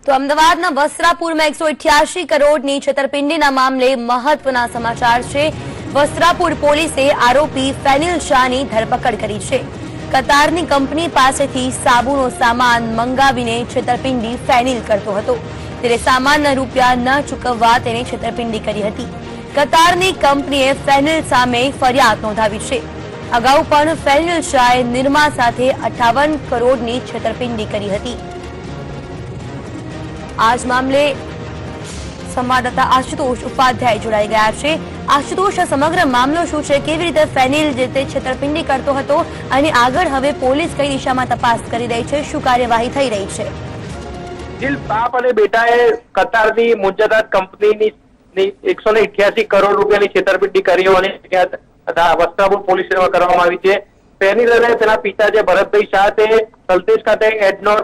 તો અમદાવાદના વસ્ત્રાપુરમાં 188 કરોડની છેતરપિંડીના મામલે મહત્વના સમાચાર છે। વસ્ત્રાપુર પોલીસે આરોપી ફેનિલ શાહની ધરપકડ કરી છે। કતારની કંપની પાસેથી સાબુનો સામાન મંગાવીને છેતરપિંડી ફેનિલ કરતો હતો, ત્યારે સામાનના રૂપિયા ન ચૂકવવા તેને છેતરપિંડી કરી હતી। કતારની કંપનીએ ફેનિલ સામે ફરિયાદ નોંધાવી છે। અગાઉ પણ ફેનિલ શાહે નિરમા સાથે 58 કરોડની છેતરપિંડી કરી હતી। आज मामले संवाददाता आशुतोष उपाध्याय जोड़ाई गया है। आशुतोष, समग्र मामलो शुं छे, केवी रीते फेनिल जे ते छेतरपिंडी करतो हतो अने आगळ हवे पोलीस कई दिशामां तपास करी रही छे, शुं कार्यवाही थई रही छे? દિલ બાપ અને બેટાએ કતારની મુંજદાત કંપનીની 188 કરોડ રૂપિયાની છેતરપિંડી કરી અને વસ્ત્રાપુર પોલીસ સ્ટેશનમાં કરવામાં આવી છે। ફેનિલ અને તેના પિતા જે ભરતભાઈ શાહ તે સલ્તેજ ખાતે એડનોર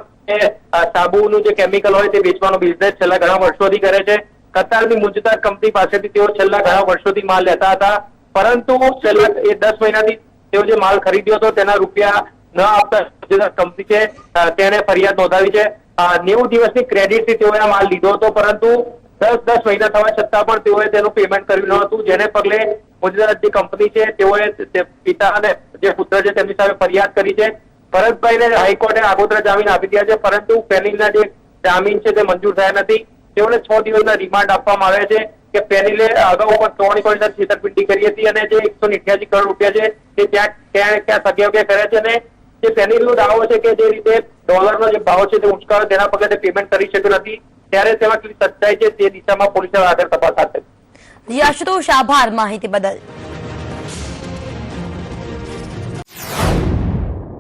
સાબુનું જે કેમિકલ હોય તે વેચવાનો બિઝનેસ છેલ્લા ઘણા વર્ષોથી કરે છે। કતારની મુંજદાત કંપની પાસેથી તેઓ છેલ્લા ઘણા વર્ષોથી માલ લેતા હતા, પરંતુ છેલ્લા 10 મહિનાથી તેઓ જે માલ ખરીદ્યો હતો તેના રૂપિયા ન આપતા મુંજદાત કંપની છે તેણે ફરિયાદ નોંધાવી છે। 90 દિવસની ક્રેડિટથી તેઓએ આ માલ લીધો હતો, પરંતુ 10 મહિના થવા છતાં પણ તેઓએ તેનું પેમેન્ટ કર્યું ન હતું, જેને પગલે મુંજદાત જે કંપની છે તેઓએ પિતા અને જે પુત્ર છે તેમની સામે ફરિયાદ કરી છે। ભરતભાઈને હાઈકોર્ટે આગોતરા જામીન આપી દીધા છે, પરંતુ ફેનિલના જે જામીન છે તે મંજૂર થયા નથી। તેઓને 6 દિવસના રિમાન્ડ આપવામાં આવ્યા છે કે ફેનિલે અગાઉ પણ 3 કરોડની છેતરપિંડી કરી હતી અને જે 188 કરોડ રૂપિયા છે તે ક્યાં સગ્યા કર્યા છે અને જે ફેનિલનો દાવો છે કે જે રીતે ડોલરનો જે ભાવ છે તે ઉંચકાયો તેના પગલે તે પેમેન્ટ કરી શક્યો નથી, ત્યારે તેમાં કેટલી સચ્ચાઈ છે તે દિશામાં પોલીસે આગળ તપાસ હાથ ધરી। આશુતોષ, આભાર માહિતી બદલ।